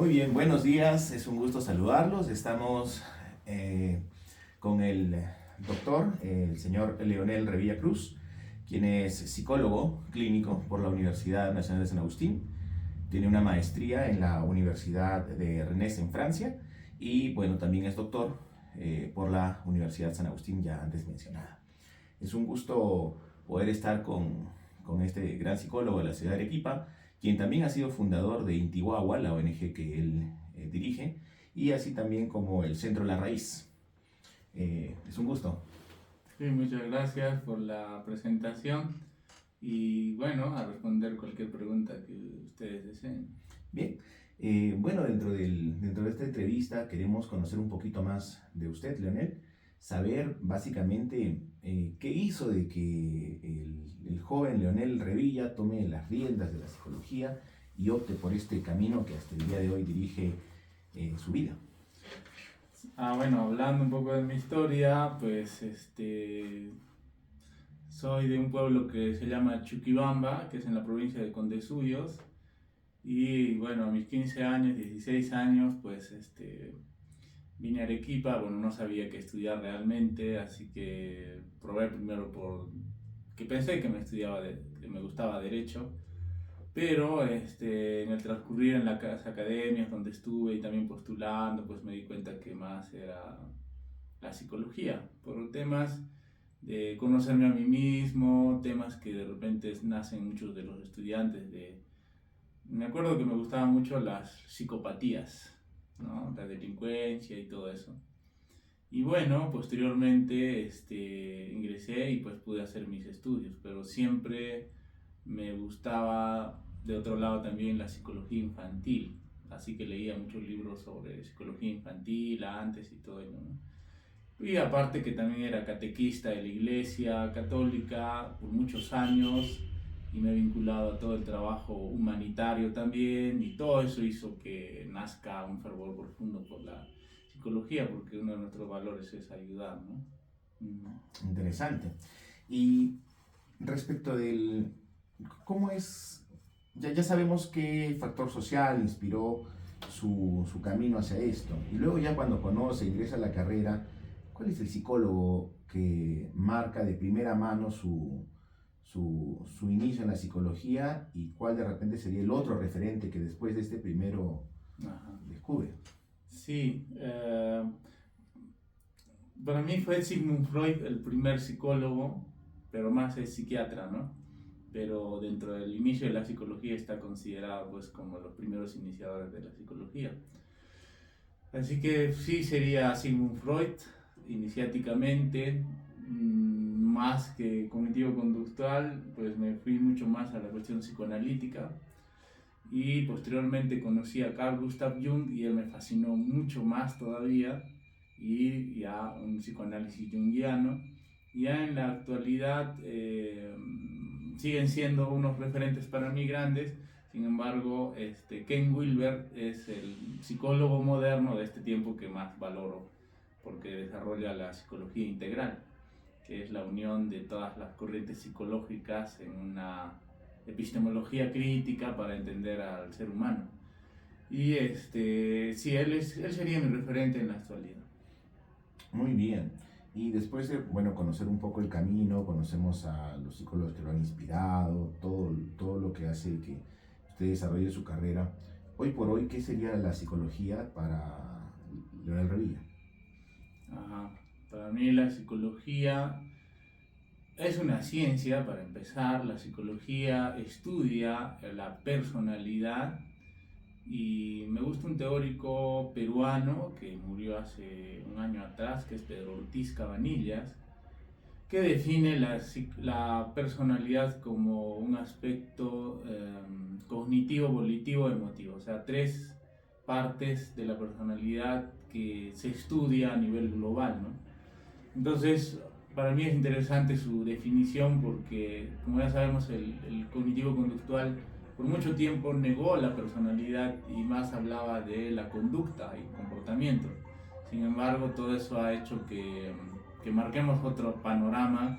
Muy bien, buenos días, es un gusto saludarlos. Estamos con el doctor, el señor Leonel Revilla Cruz, quien es psicólogo clínico por la Universidad Nacional de San Agustín. Tiene una maestría en la Universidad de Rennes en Francia y bueno, también es doctor por la Universidad San Agustín ya antes mencionada. Es un gusto poder estar con este gran psicólogo de la ciudad de Arequipa, quien también ha sido fundador de Intihuahua, la ONG que él dirige, y así también como el Centro La Raíz. Es un gusto. Sí, muchas gracias por la presentación y bueno, a responder cualquier pregunta que ustedes deseen. Bien, bueno, dentro de esta entrevista queremos conocer un poquito más de usted, Leonel, saber básicamente qué hizo de que el joven Leonel Revilla tome las riendas de la psicología y opte por este camino que hasta el día de hoy dirige su vida. Bueno, hablando un poco de mi historia, pues soy de un pueblo que se llama Chuquibamba, que es en la provincia de Condesuyos. Y bueno, a mis 15 años, 16 años, pues vine a Arequipa. Bueno, no sabía qué estudiar realmente, así que probé primero que pensé que que me gustaba Derecho. Pero en el transcurrir en las academias donde estuve y también postulando, pues me di cuenta que más era la psicología, por temas de conocerme a mí mismo, temas que de repente nacen muchos de los estudiantes de... Me acuerdo que me gustaban mucho las psicopatías, ¿no? La delincuencia y todo eso. Y bueno, posteriormente ingresé y pues pude hacer mis estudios, pero siempre me gustaba de otro lado también la psicología infantil, así que leía muchos libros sobre psicología infantil antes y todo ello, ¿no? Y aparte que también era catequista de la Iglesia Católica por muchos años y me he vinculado a todo el trabajo humanitario también, y todo eso hizo que nazca un fervor profundo por la psicología, porque uno de nuestros valores es ayudar, ¿no? Interesante. Y respecto del cómo es, ya sabemos qué factor social inspiró su camino hacia esto. Y luego ya cuando conoce, ingresa a la carrera, ¿cuál es el psicólogo que marca de primera mano su inicio en la psicología y cuál de repente sería el otro referente que después de este primero Ajá. descubre? Sí, para mí fue Sigmund Freud el primer psicólogo, pero más es psiquiatra, ¿no? Pero dentro del inicio de la psicología está considerado pues como los primeros iniciadores de la psicología. Así que sí sería Sigmund Freud, iniciáticamente, más que cognitivo-conductual, pues me fui mucho más a la cuestión psicoanalítica y posteriormente conocí a Carl Gustav Jung y él me fascinó mucho más todavía, y ya un psicoanálisis junguiano. Ya en la actualidad siguen siendo unos referentes para mí grandes. Sin embargo, Ken Wilber es el psicólogo moderno de este tiempo que más valoro, porque desarrolla la psicología integral, que es la unión de todas las corrientes psicológicas en una epistemología crítica para entender al ser humano. Y sí, él sería mi referente en la actualidad. Muy bien. Y después de, bueno, conocer un poco el camino, conocemos a los psicólogos que lo han inspirado, todo lo que hace que usted desarrolle su carrera. Hoy por hoy, ¿qué sería la psicología para Leonel Revilla? Ajá. Para mí la psicología es una ciencia. Para empezar, la psicología estudia la personalidad, y me gusta un teórico peruano que murió hace un año atrás, que es Pedro Ortiz Cabanillas, que define la personalidad como un aspecto cognitivo, volitivo, emotivo. O sea, tres partes de la personalidad que se estudia a nivel global, ¿no? Entonces, para mí es interesante su definición porque, como ya sabemos, el cognitivo-conductual por mucho tiempo negó la personalidad y más hablaba de la conducta y comportamiento. Sin embargo, todo eso ha hecho que marquemos otro panorama,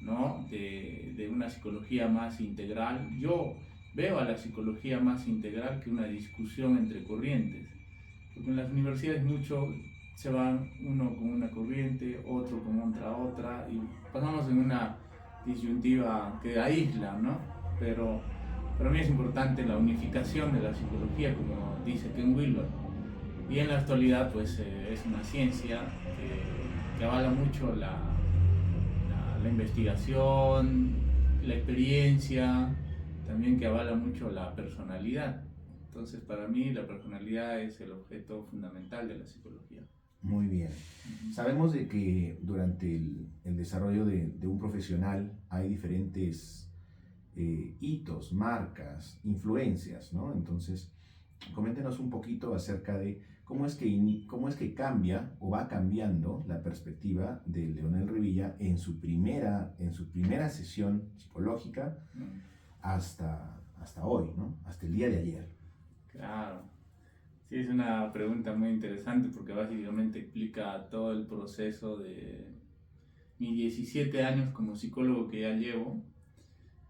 ¿no? De una psicología más integral. Yo veo a la psicología más integral que una discusión entre corrientes. Porque en las universidades mucho se van uno con una corriente, otro con otra, y pasamos en una disyuntiva que aísla, ¿no? Pero para mí es importante la unificación de la psicología, como dice Ken Wilber. Y en la actualidad, pues es una ciencia que avala mucho la investigación, la experiencia, también que avala mucho la personalidad. Entonces, para mí, la personalidad es el objeto fundamental de la psicología. Muy bien. Sabemos de que durante el desarrollo de un profesional hay diferentes hitos, marcas, influencias, ¿no? Entonces, coméntenos un poquito acerca de cómo es que cambia o va cambiando la perspectiva de Leonel Revilla en su primera sesión psicológica hasta hoy, ¿no? Hasta el día de ayer. Claro. Sí, es una pregunta muy interesante porque básicamente explica todo el proceso de mis 17 años como psicólogo que ya llevo.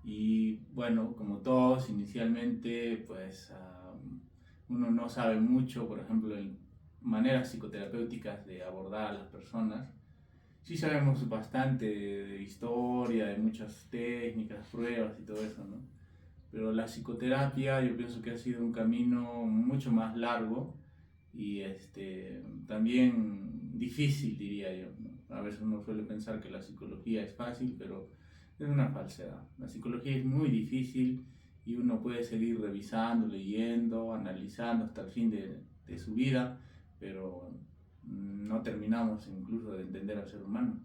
Y bueno, como todos, inicialmente pues uno no sabe mucho, por ejemplo, en maneras psicoterapéuticas de abordar a las personas. Sí sabemos bastante de historia, de muchas técnicas, pruebas y todo eso, ¿no? Pero la psicoterapia yo pienso que ha sido un camino mucho más largo y también difícil, diría yo, ¿no? A veces uno suele pensar que la psicología es fácil, pero es una falsedad. La psicología es muy difícil y uno puede seguir revisando, leyendo, analizando hasta el fin de su vida, pero no terminamos incluso de entender al ser humano.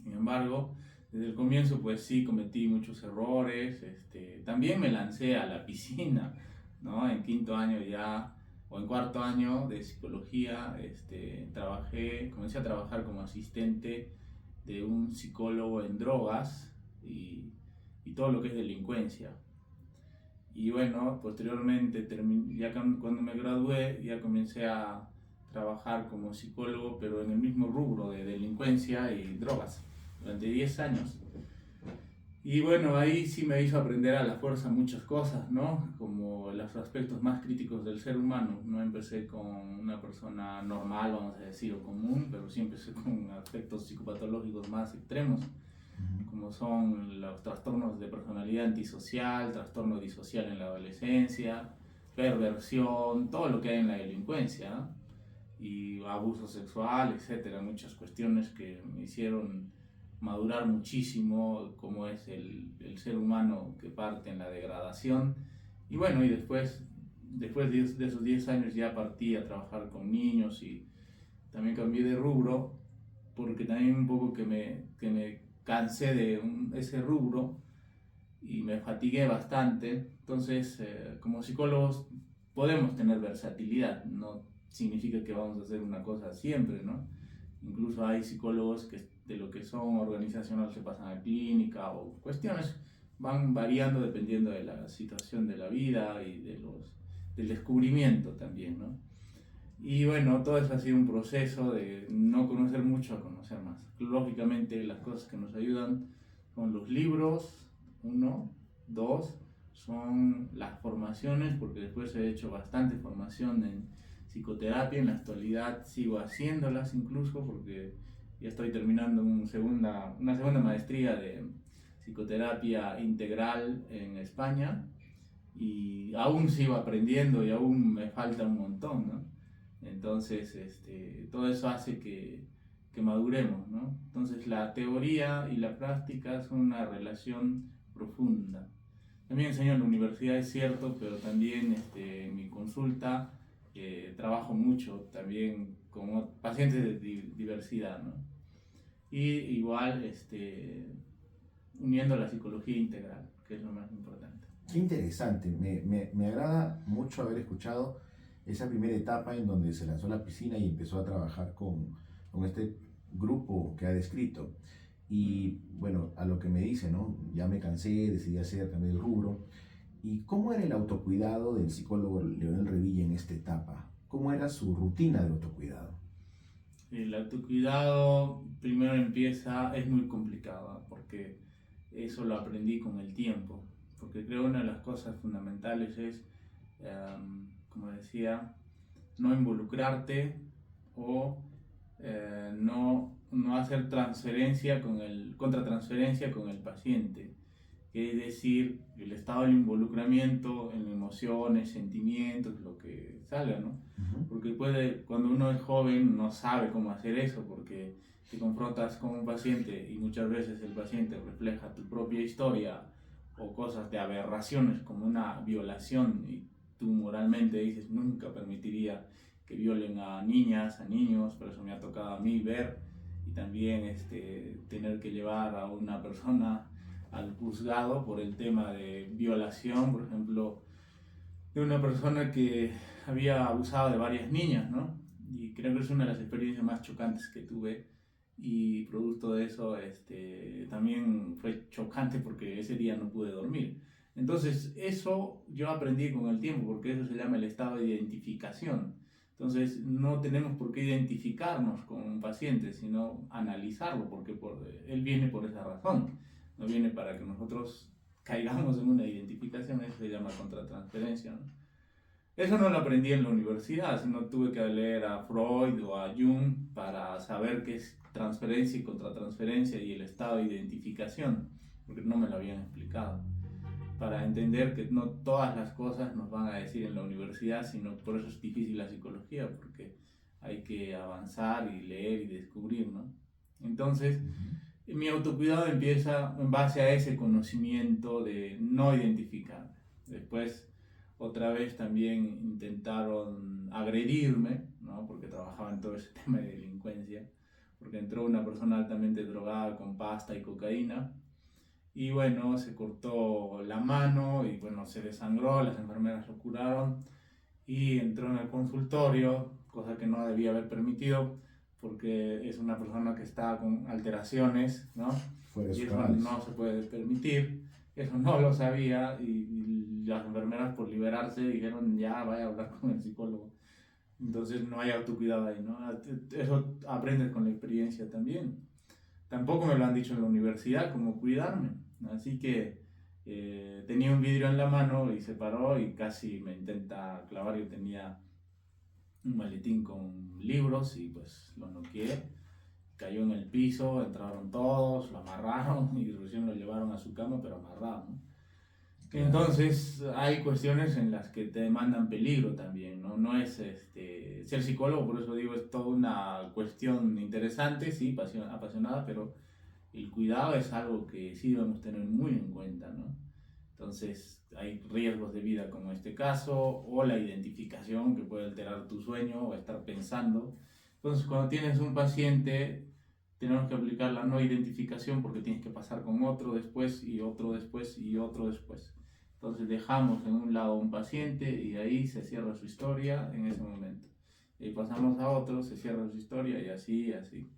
Sin embargo, desde el comienzo pues sí cometí muchos errores, también me lancé a la piscina, ¿no? En quinto año ya, o en cuarto año de psicología, comencé a trabajar como asistente de un psicólogo en drogas y todo lo que es delincuencia. Y bueno, posteriormente, cuando me gradué, ya comencé a trabajar como psicólogo, pero en el mismo rubro de delincuencia y drogas, durante 10 años. Y bueno, ahí sí me hizo aprender a la fuerza muchas cosas, ¿no? Como los aspectos más críticos del ser humano. No empecé con una persona normal, vamos a decir, o común, pero sí empecé con aspectos psicopatológicos más extremos, como son los trastornos de personalidad antisocial, trastorno disocial en la adolescencia, perversión, todo lo que hay en la delincuencia, ¿no? Y abuso sexual, etcétera, muchas cuestiones que me hicieron madurar muchísimo cómo es el ser humano que parte en la degradación. Y bueno, y después de esos 10 años ya partí a trabajar con niños y también cambié de rubro porque también un poco que me cansé de ese rubro y me fatigué bastante. Entonces, como psicólogos podemos tener versatilidad, no significa que vamos a hacer una cosa siempre, ¿no? Incluso hay psicólogos que de lo que son organizacional se pasan a clínica o cuestiones van variando dependiendo de la situación de la vida y del descubrimiento también, ¿no? Y bueno, todo eso ha sido un proceso de no conocer mucho a conocer más. Lógicamente las cosas que nos ayudan son los libros, uno, dos, son las formaciones, porque después he hecho bastante formación en psicoterapia, en la actualidad sigo haciéndolas incluso porque ya estoy terminando una segunda maestría de psicoterapia integral en España y aún sigo aprendiendo y aún me falta un montón, ¿no? Entonces, todo eso hace que maduremos, ¿no? Entonces, la teoría y la práctica son una relación profunda. También enseño en la universidad, es cierto, pero también en mi consulta trabajo mucho también con pacientes de diversidad, ¿no? Y igual uniendo la psicología integral, que es lo más importante. Qué interesante, me agrada mucho haber escuchado esa primera etapa en donde se lanzó a la piscina y empezó a trabajar con este grupo que ha descrito. Y bueno, a lo que me dice, ¿no? Ya me cansé, decidí hacer también el rubro. ¿Y cómo era el autocuidado del psicólogo Leonel Revilla en esta etapa? ¿Cómo era su rutina de autocuidado? El autocuidado primero es muy complicado, porque eso lo aprendí con el tiempo, porque creo que una de las cosas fundamentales es, como decía, no involucrarte o no hacer contratransferencia con el paciente. Es decir, el estado del involucramiento en emociones, sentimientos, lo que salga, ¿no? Porque cuando uno es joven no sabe cómo hacer eso, porque te confrontas con un paciente y muchas veces el paciente refleja tu propia historia o cosas de aberraciones como una violación y tú moralmente dices nunca permitiría que violen a niñas, a niños, pero eso me ha tocado a mí ver y también tener que llevar a una persona al juzgado por el tema de violación, por ejemplo, de una persona que había abusado de varias niñas, ¿no? Y creo que es una de las experiencias más chocantes que tuve y producto de eso también fue chocante porque ese día no pude dormir. Entonces eso yo aprendí con el tiempo porque eso se llama el estado de identificación. Entonces no tenemos por qué identificarnos con un paciente, sino analizarlo porque él viene por esa razón, no viene para que nosotros caigamos en una identificación, eso se llama contratransferencia, ¿no? Eso no lo aprendí en la universidad, sino tuve que leer a Freud o a Jung para saber qué es transferencia y contratransferencia y el estado de identificación, porque no me lo habían explicado. Para entender que no todas las cosas nos van a decir en la universidad, sino por eso es difícil la psicología, porque hay que avanzar y leer y descubrir, ¿no? Entonces, mi autocuidado empieza en base a ese conocimiento de no identificar. Después, otra vez también intentaron agredirme, ¿no? Porque trabajaba en todo ese tema de delincuencia, porque entró una persona altamente drogada con pasta y cocaína, y bueno, se cortó la mano y bueno, se desangró, las enfermeras lo curaron y entró en el consultorio, cosa que no debía haber permitido porque es una persona que está con alteraciones, ¿no? Y eso no se puede permitir, eso no lo sabía y las enfermeras por liberarse dijeron ya vaya a hablar con el psicólogo. Entonces no hay autocuidado ahí, ¿no? Eso aprendes con la experiencia también. Tampoco me lo han dicho en la universidad cómo cuidarme, así que tenía un vidrio en la mano y se paró y casi me intenta clavar. Yo tenía un maletín con libros y pues lo noqueé, cayó en el piso, entraron todos, lo amarraron y recién lo llevaron a su cama pero amarrado, ¿no? Claro. Entonces hay cuestiones en las que te demandan peligro también, ¿no? No es ser psicólogo, por eso digo, es toda una cuestión interesante, sí, apasionada, pero el cuidado es algo que sí debemos tener muy en cuenta, ¿no? Entonces hay riesgos de vida como este caso, o la identificación que puede alterar tu sueño o estar pensando. Entonces cuando tienes un paciente tenemos que aplicar la no identificación porque tienes que pasar con otro después y otro después y otro después. Entonces dejamos en un lado un paciente y ahí se cierra su historia en ese momento. Y pasamos a otro, se cierra su historia y así, y así.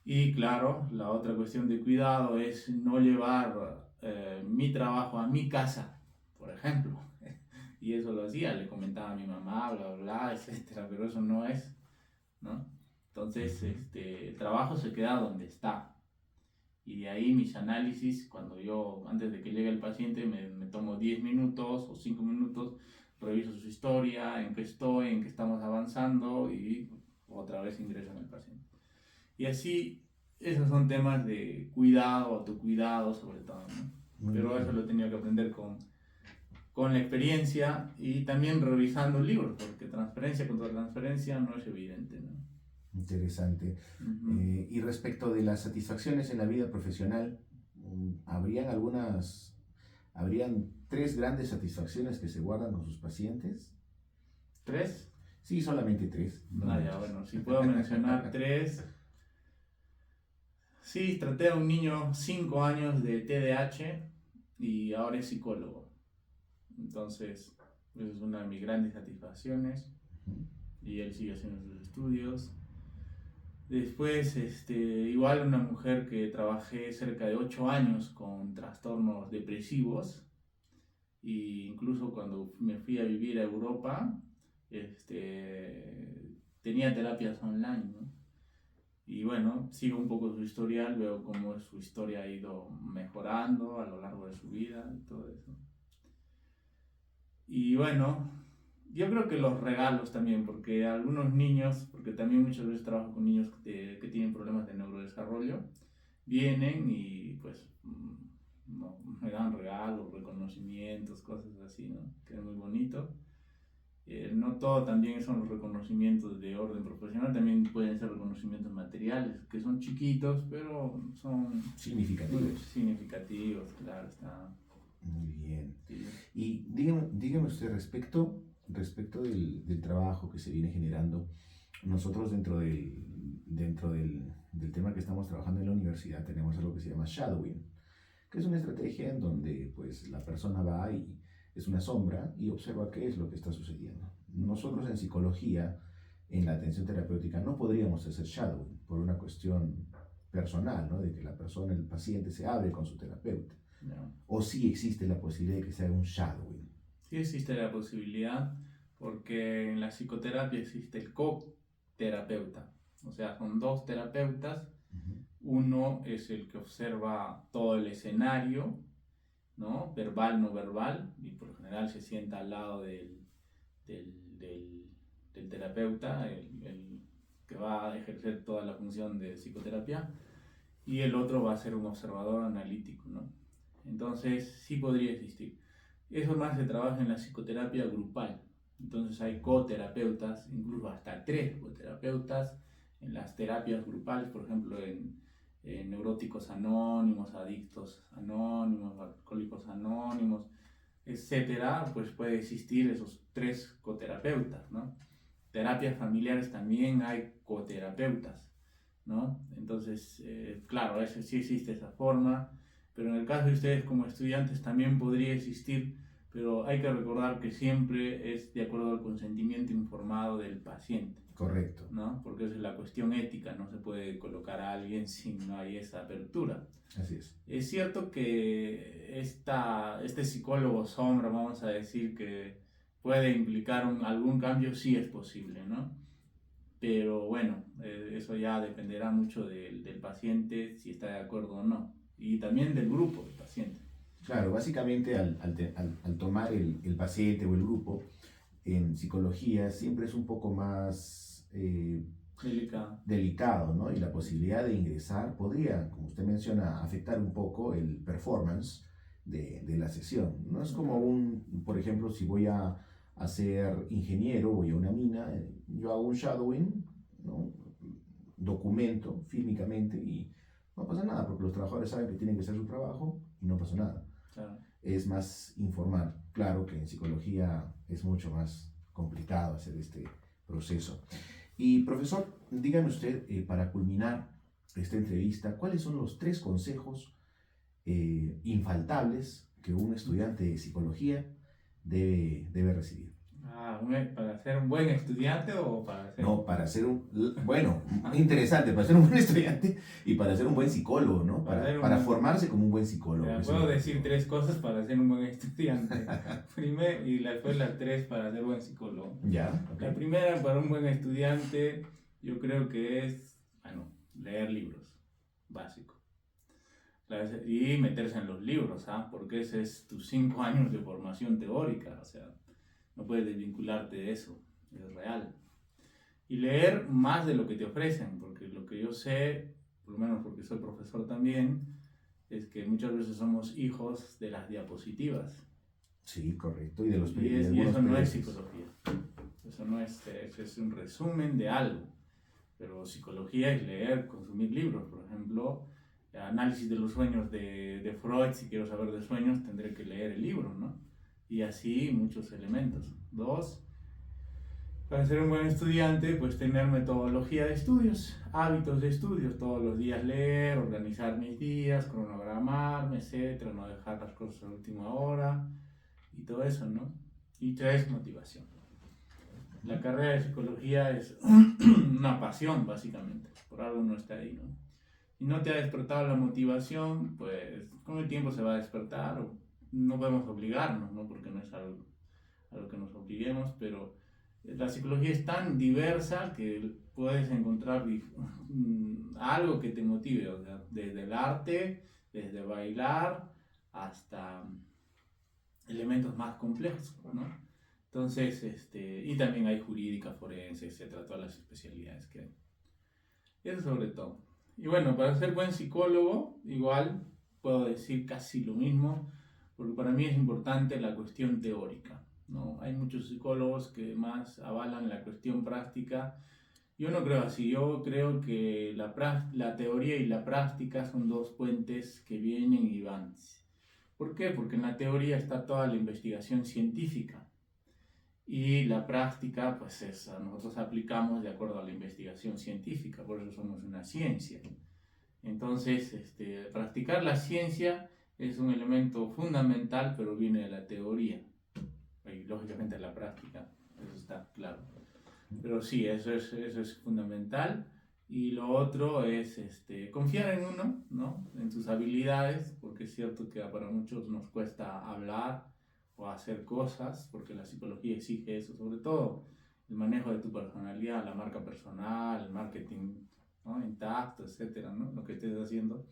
Y claro, la otra cuestión de cuidado es no llevar mi trabajo a mi casa, por ejemplo. Y eso lo hacía, le comentaba a mi mamá, bla, bla, bla, etcétera, pero eso no es, ¿no? Entonces, el trabajo se queda donde está. Y de ahí mis análisis, cuando yo, antes de que llegue el paciente, me tomo 10 minutos o 5 minutos, reviso su historia, en qué estoy, en qué estamos avanzando y otra vez ingreso en el paciente. Y así, esos son temas de cuidado, autocuidado sobre todo, ¿no? Pero eso lo he tenido que aprender con la experiencia y también revisando libros, porque transferencia contra transferencia no es evidente, ¿no? Interesante. Y respecto de las satisfacciones en la vida profesional, ¿habrían 3 grandes satisfacciones que se guardan con sus pacientes? ¿3? Sí, solamente 3. No, ya, bueno, si puedo mencionar 3. Sí, traté a un niño 5 años de TDAH y ahora es psicólogo. Entonces, esa es una de mis grandes satisfacciones. Y él sigue haciendo sus estudios. Después, igual una mujer que trabajé cerca de 8 años con trastornos depresivos. E incluso cuando me fui a vivir a Europa, tenía terapias online, ¿no? Y bueno, sigo un poco su historial, veo cómo su historia ha ido mejorando a lo largo de su vida y todo eso. Y bueno, yo creo que los regalos también, porque algunos niños, porque también muchas veces trabajo con niños que tienen problemas de neurodesarrollo, vienen y pues me dan regalos, reconocimientos, cosas así, ¿no? Que es muy bonito. No todo también son los reconocimientos de orden profesional, también pueden ser reconocimientos materiales, que son chiquitos, pero son Significativos. significativos, claro, está. Muy bien. Sí. Y dígame usted respecto del trabajo que se viene generando, nosotros dentro del tema que estamos trabajando en la universidad tenemos algo que se llama shadowing, que es una estrategia en donde pues la persona va y es una sombra y observa qué es lo que está sucediendo. Nosotros en psicología, en la atención terapéutica, no podríamos hacer shadowing por una cuestión personal, ¿no? De que la persona, el paciente, se abre con su terapeuta. No. O sí existe la posibilidad de que se haga un shadowing. Sí existe la posibilidad, porque en la psicoterapia existe el co-terapeuta, o sea, son dos terapeutas. Uno es el que observa todo el escenario, ¿no? Verbal, no verbal, y por lo general se sienta al lado del, del, del terapeuta, el que va a ejercer toda la función de psicoterapia, y el otro va a ser un observador analítico, ¿no? Entonces sí podría existir. Eso más se trabaja en la psicoterapia grupal. Entonces hay coterapeutas, incluso hasta 3 coterapeutas en las terapias grupales, por ejemplo en neuróticos anónimos, adictos anónimos, alcohólicos anónimos, etcétera, pues puede existir esos 3 coterapeutas, ¿no? Terapias familiares también hay coterapeutas, ¿no? Entonces, claro, sí existe esa forma, pero en el caso de ustedes como estudiantes también podría existir, pero hay que recordar que siempre es de acuerdo al consentimiento informado del paciente. Correcto. ¿No? Porque esa es la cuestión ética, no se puede colocar a alguien si no hay esa apertura. Así es. Es cierto que este psicólogo sombra, vamos a decir, que puede implicar algún cambio, sí es posible, ¿no? Pero bueno, eso ya dependerá mucho del paciente, si está de acuerdo o no, y también del grupo del paciente. Claro, básicamente al tomar el paciente o el grupo en psicología siempre es un poco más delicado, ¿no? Y la posibilidad de ingresar podría, como usted menciona, afectar un poco el performance de la sesión. No es como por ejemplo, si voy a ser ingeniero, voy a una mina, yo hago un shadowing, ¿no? Documento fílmicamente y no pasa nada, porque los trabajadores saben que tienen que hacer su trabajo y no pasa nada. Claro. Es más informal. Claro que en psicología es mucho más complicado hacer este proceso. Y profesor, dígame usted, para culminar esta entrevista, ¿cuáles son los 3 consejos infaltables que un estudiante de psicología debe recibir? ¿Para ser un buen estudiante o para ser...? No, para ser interesante, para ser un buen estudiante y para ser un buen psicólogo, ¿no? Para formarse como un buen psicólogo. Puedo decir 3 cosas para ser un buen estudiante. Primero, y después las 3 para ser buen psicólogo. Ya, okay. La primera, para un buen estudiante, yo creo que es, leer libros, básico. Y meterse en los libros, porque ese es tus 5 años de formación teórica, o sea, no puedes desvincularte de eso, es real. Y leer más de lo que te ofrecen, porque lo que yo sé, por lo menos porque soy profesor también, es que muchas veces somos hijos de las diapositivas. Sí, correcto, y de los y eso no es psicología, eso no es, eso es un resumen de algo, pero psicología es leer, consumir libros, por ejemplo, análisis de los sueños de Freud, si quiero saber de sueños tendré que leer el libro, ¿no? Y así muchos elementos. 2, para ser un buen estudiante, pues tener metodología de estudios, hábitos de estudios, todos los días leer, organizar mis días, cronogramarme, etcétera, no dejar las cosas a la última hora y todo eso, ¿no? Y 3, motivación. La carrera de psicología es una pasión, básicamente, por algo uno está ahí, ¿no? Si no te ha despertado la motivación, pues con el tiempo se va a despertar, o no podemos obligarnos, ¿no? Porque no es algo a lo que nos obliguemos, pero La psicología es tan diversa que puedes encontrar algo que te motive, o sea, desde el arte, desde bailar, hasta elementos más complejos, ¿no? Entonces, y también hay jurídica, forense, etcétera, todas las especialidades que hay. Eso sobre todo. Y bueno, para ser buen psicólogo, igual puedo decir casi lo mismo, porque para mí es importante la cuestión teórica, ¿no? Hay muchos psicólogos que más avalan la cuestión práctica. Yo no creo así, yo creo que la teoría y la práctica son dos puentes que vienen y van. ¿Por qué? Porque en la teoría está toda la investigación científica y la práctica, pues nosotros aplicamos de acuerdo a la investigación científica, por eso somos una ciencia. Entonces, practicar la ciencia es un elemento fundamental, pero viene de la teoría y lógicamente de la práctica, eso está claro. Pero sí, eso es fundamental. Y lo otro es confiar en uno, ¿no? En sus habilidades, porque es cierto que para muchos nos cuesta hablar o hacer cosas, porque la psicología exige eso, sobre todo el manejo de tu personalidad, la marca personal, el marketing, ¿no? Intacto, etcétera, ¿no? Lo que estés haciendo.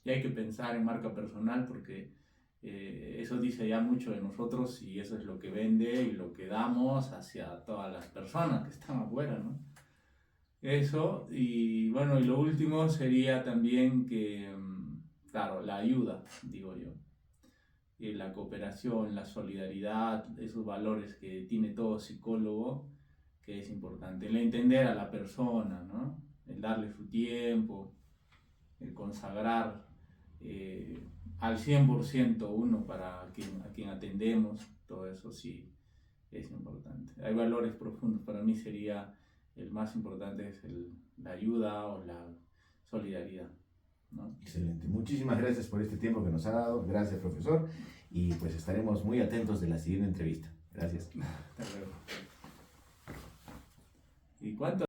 Y hay que pensar en marca personal porque eso dice ya mucho de nosotros y eso es lo que vende y lo que damos hacia todas las personas que están afuera, ¿no? Eso, y bueno, y lo último sería también que, claro, la ayuda, digo yo, y la cooperación, la solidaridad, esos valores que tiene todo psicólogo, que es importante, el entender a la persona, ¿no? El darle su tiempo, el consagrar al 100% uno a quien atendemos, todo eso sí es importante. Hay valores profundos, para mí sería el más importante es la ayuda o la solidaridad, ¿no? Excelente. Muchísimas gracias por este tiempo que nos ha dado. Gracias, profesor. Y pues estaremos muy atentos de la siguiente entrevista. Gracias. Hasta luego. ¿Y cuánto?